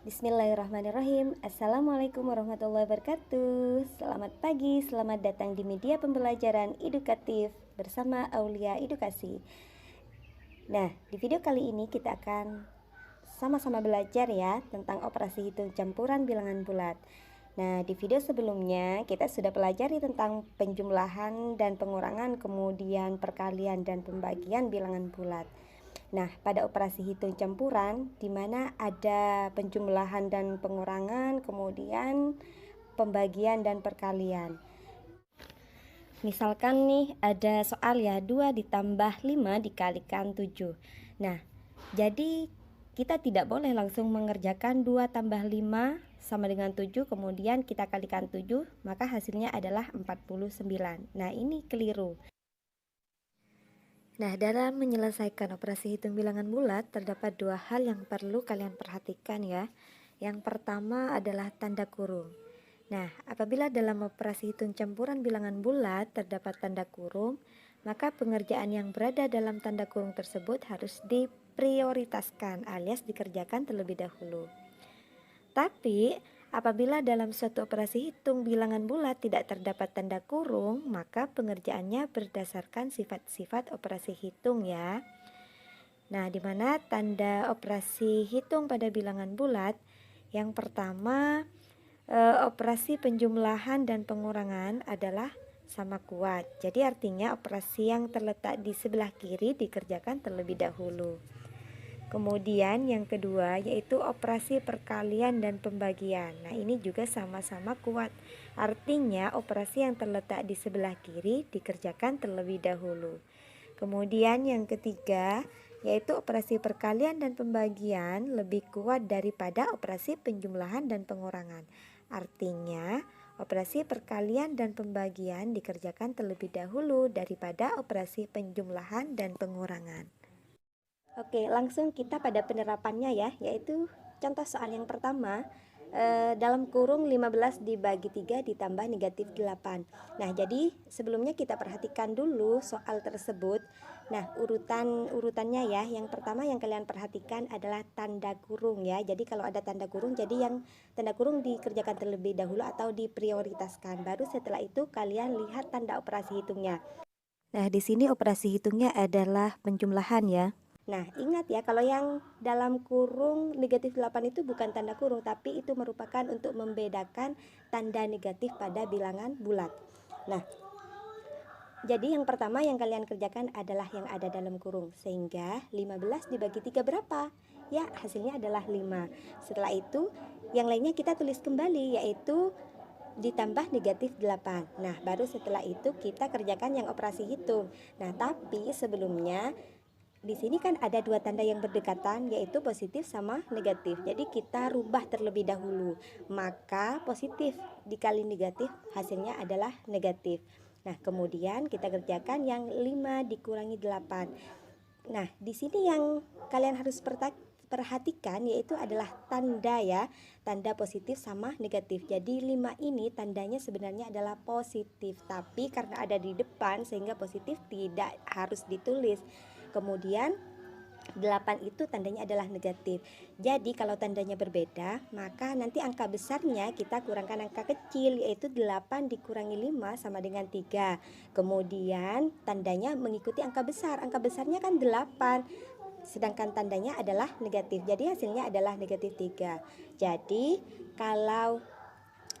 Bismillahirrahmanirrahim. Assalamualaikum warahmatullahi wabarakatuh. Selamat pagi, selamat datang di media pembelajaran edukatif bersama Aulia Edukasi. Nah, di video kali ini kita akan sama-sama belajar ya tentang operasi hitung campuran bilangan bulat. Nah, di video sebelumnya kita sudah pelajari tentang penjumlahan dan pengurangan, kemudian perkalian dan pembagian bilangan bulat. Nah, pada operasi hitung campuran di mana ada penjumlahan dan pengurangan, kemudian pembagian dan perkalian. Misalkan nih ada soal ya, 2 ditambah 5 dikalikan 7. Nah, jadi kita tidak boleh langsung mengerjakan 2 tambah 5 sama dengan 7, kemudian kita kalikan 7, maka hasilnya adalah 49. Nah, ini keliru. Nah, dalam menyelesaikan operasi hitung bilangan bulat, terdapat dua hal yang perlu kalian perhatikan ya. Yang pertama adalah tanda kurung. Nah, apabila dalam operasi hitung campuran bilangan bulat terdapat tanda kurung, maka pengerjaan yang berada dalam tanda kurung tersebut harus diprioritaskan alias dikerjakan terlebih dahulu. Tapi, apabila dalam suatu operasi hitung bilangan bulat tidak terdapat tanda kurung, maka pengerjaannya berdasarkan sifat-sifat operasi hitung ya. Nah, di mana tanda operasi hitung pada bilangan bulat? Yang pertama, operasi penjumlahan dan pengurangan adalah sama kuat. Jadi artinya operasi yang terletak di sebelah kiri dikerjakan terlebih dahulu. Kemudian yang kedua yaitu operasi perkalian dan pembagian. Nah, ini juga sama-sama kuat. Artinya operasi yang terletak di sebelah kiri dikerjakan terlebih dahulu. Kemudian yang ketiga yaitu operasi perkalian dan pembagian lebih kuat daripada operasi penjumlahan dan pengurangan. Artinya operasi perkalian dan pembagian dikerjakan terlebih dahulu daripada operasi penjumlahan dan pengurangan. Oke, langsung kita pada penerapannya ya, yaitu contoh soal yang pertama, dalam kurung 15 dibagi 3 ditambah negatif 8. Nah, jadi sebelumnya kita perhatikan dulu soal tersebut. Nah, urutannya ya, yang pertama yang kalian perhatikan adalah tanda kurung ya. Jadi kalau ada tanda kurung, jadi yang tanda kurung dikerjakan terlebih dahulu atau diprioritaskan. Baru setelah itu kalian lihat tanda operasi hitungnya. Nah, di sini operasi hitungnya adalah penjumlahan ya. Nah, ingat ya, kalau yang dalam kurung negatif 8 itu bukan tanda kurung, tapi itu merupakan untuk membedakan tanda negatif pada bilangan bulat. Nah, jadi yang pertama yang kalian kerjakan adalah yang ada dalam kurung. Sehingga 15 dibagi 3 berapa? Ya, hasilnya adalah 5. Setelah itu, yang lainnya kita tulis kembali, yaitu ditambah negatif 8. Nah, baru setelah itu kita kerjakan yang operasi hitung. Nah, tapi sebelumnya di sini kan ada dua tanda yang berdekatan, yaitu positif sama negatif. Jadi kita rubah terlebih dahulu. Maka positif dikali negatif hasilnya adalah negatif. Nah, kemudian kita kerjakan yang 5 dikurangi 8. Nah, di sini yang kalian harus perhatikan yaitu adalah tanda ya, tanda positif sama negatif. Jadi 5 ini tandanya sebenarnya adalah positif, tapi karena ada di depan sehingga positif tidak harus ditulis. Kemudian 8 itu tandanya adalah negatif. Jadi kalau tandanya berbeda, maka nanti angka besarnya kita kurangkan angka kecil, yaitu 8 dikurangi 5 sama dengan 3. Kemudian tandanya mengikuti angka besar. Angka besarnya kan 8. Sedangkan tandanya adalah negatif. Jadi hasilnya adalah negatif 3. Jadi kalau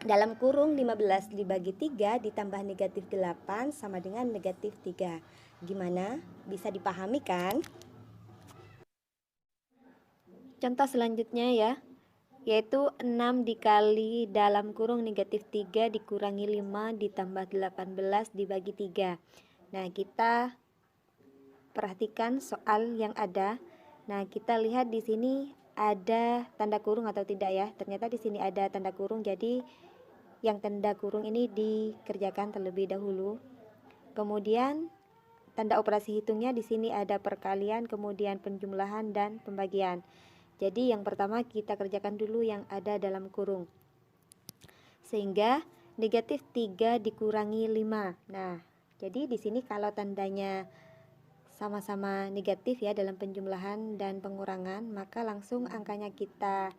dalam kurung 15 dibagi 3 ditambah negatif 8 sama dengan negatif 3. Gimana? Bisa dipahami kan? Contoh selanjutnya ya, yaitu 6 dikali dalam kurung negatif 3 dikurangi 5 ditambah 18 dibagi 3. Nah, kita perhatikan soal yang ada. Nah, kita lihat di sini ada tanda kurung atau tidak ya. Ternyata di sini ada tanda kurung, jadi yang tanda kurung ini dikerjakan terlebih dahulu. Kemudian tanda operasi hitungnya di sini ada perkalian, kemudian penjumlahan dan pembagian. Jadi yang pertama kita kerjakan dulu yang ada dalam kurung. Sehingga negatif 3 dikurangi 5. Nah, jadi di sini kalau tandanya sama-sama negatif ya dalam penjumlahan dan pengurangan, maka langsung angkanya kita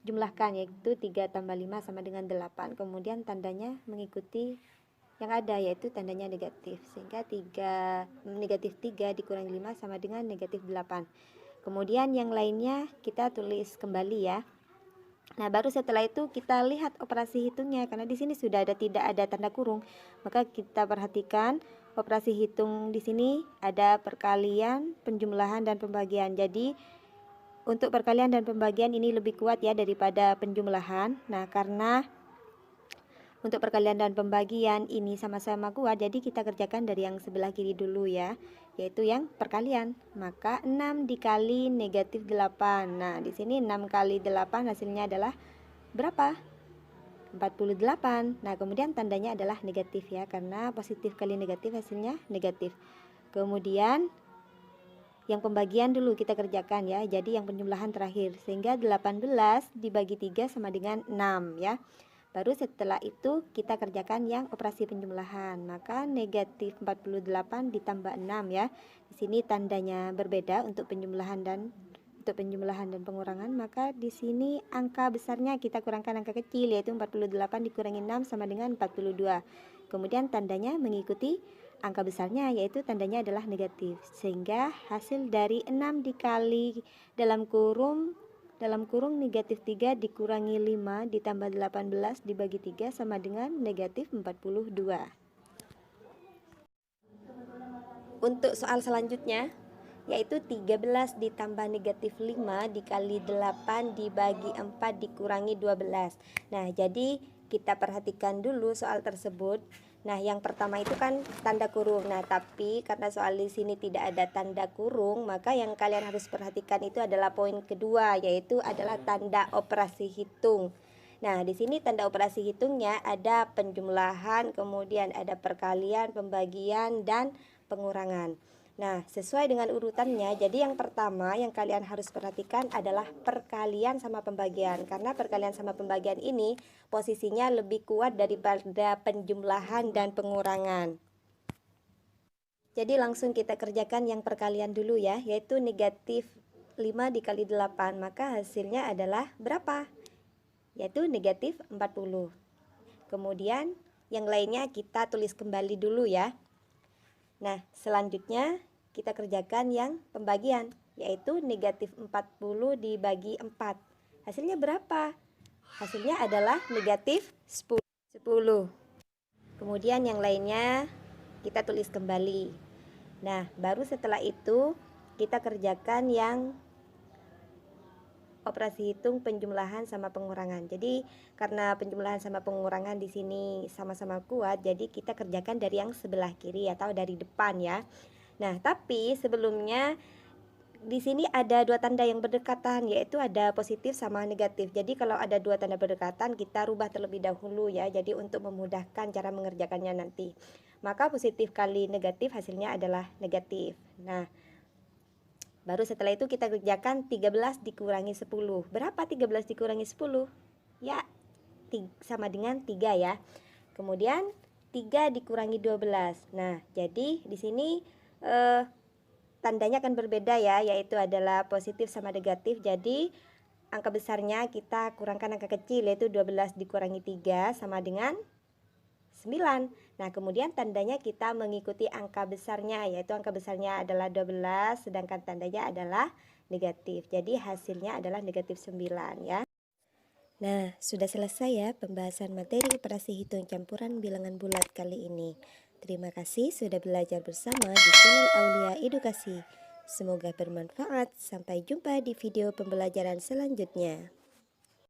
jumlahkan, yaitu 3 tambah 5 sama dengan 8. Kemudian tandanya mengikuti yang ada, yaitu tandanya negatif, sehingga negatif 3 dikurangi 5 sama dengan negatif 8. Kemudian yang lainnya kita tulis kembali ya. Nah, baru setelah itu kita lihat operasi hitungnya, karena di sini sudah tidak ada tanda kurung, maka kita perhatikan operasi hitung di sini ada perkalian, penjumlahan, dan pembagian. Jadi untuk perkalian dan pembagian ini lebih kuat ya daripada penjumlahan. Nah, karena untuk perkalian dan pembagian ini sama-sama kuat, jadi kita kerjakan dari yang sebelah kiri dulu ya, yaitu yang perkalian. Maka 6 dikali negatif 8. Nah, di sini 6 kali 8 hasilnya adalah berapa? 48. Nah, kemudian tandanya adalah negatif ya, karena positif kali negatif hasilnya negatif. Kemudian yang pembagian dulu kita kerjakan ya, jadi yang penjumlahan terakhir, sehingga 18 dibagi 3 sama dengan 6 ya. Baru setelah itu kita kerjakan yang operasi penjumlahan. Maka negatif 48 ditambah 6 ya. Di sini tandanya berbeda untuk penjumlahan dan pengurangan. Maka di sini angka besarnya kita kurangkan angka kecil, yaitu 48 dikurangi 6 sama dengan 42. Kemudian tandanya mengikuti angka besarnya, yaitu tandanya adalah negatif. Sehingga hasil dari 6 dikali dalam kurung negatif 3 dikurangi 5 ditambah 18 dibagi 3 sama dengan negatif 42. Untuk soal selanjutnya, yaitu 13 ditambah negatif 5 dikali 8 dibagi 4 dikurangi 12. Nah, jadi kita perhatikan dulu soal tersebut. Nah, yang pertama itu kan tanda kurung. Nah, tapi karena soal di sini tidak ada tanda kurung, maka yang kalian harus perhatikan itu adalah poin kedua, yaitu adalah tanda operasi hitung. Nah, di sini tanda operasi hitungnya ada penjumlahan, kemudian ada perkalian, pembagian, dan pengurangan. Nah, sesuai dengan urutannya, jadi yang pertama yang kalian harus perhatikan adalah perkalian sama pembagian. Karena perkalian sama pembagian ini posisinya lebih kuat daripada penjumlahan dan pengurangan. Jadi langsung kita kerjakan yang perkalian dulu ya, yaitu negatif 5 dikali 8. Maka hasilnya adalah berapa? Yaitu negatif 40. Kemudian yang lainnya kita tulis kembali dulu ya. Nah, selanjutnya kita kerjakan yang pembagian, yaitu negatif 40 dibagi 4. Hasilnya berapa? Hasilnya adalah negatif 10. Kemudian yang lainnya kita tulis kembali. Nah, baru setelah itu kita kerjakan yang operasi hitung penjumlahan sama pengurangan. Jadi karena penjumlahan sama pengurangan di sini sama-sama kuat, jadi kita kerjakan dari yang sebelah kiri atau dari depan ya. Nah, tapi sebelumnya di sini ada dua tanda yang berdekatan, yaitu ada positif sama negatif. Jadi kalau ada dua tanda berdekatan, kita rubah terlebih dahulu ya. Jadi untuk memudahkan cara mengerjakannya nanti. Maka positif kali negatif hasilnya adalah negatif. Nah, baru setelah itu kita kerjakan 13 dikurangi 10. Berapa 13 dikurangi 10? Ya, sama dengan 3 ya. Kemudian 3 dikurangi 12. Nah, jadi di sini tandanya akan berbeda ya, yaitu adalah positif sama negatif. Jadi angka besarnya kita kurangkan angka kecil, yaitu 12 dikurangi 3 sama dengan 9. Nah, kemudian tandanya kita mengikuti angka besarnya, yaitu angka besarnya adalah 12, sedangkan tandanya adalah negatif. Jadi hasilnya adalah negatif 9 ya. Nah, sudah selesai ya pembahasan materi operasi hitung campuran bilangan bulat kali ini. Terima kasih sudah belajar bersama di channel Aulia Edukasi. Semoga bermanfaat. Sampai jumpa di video pembelajaran selanjutnya.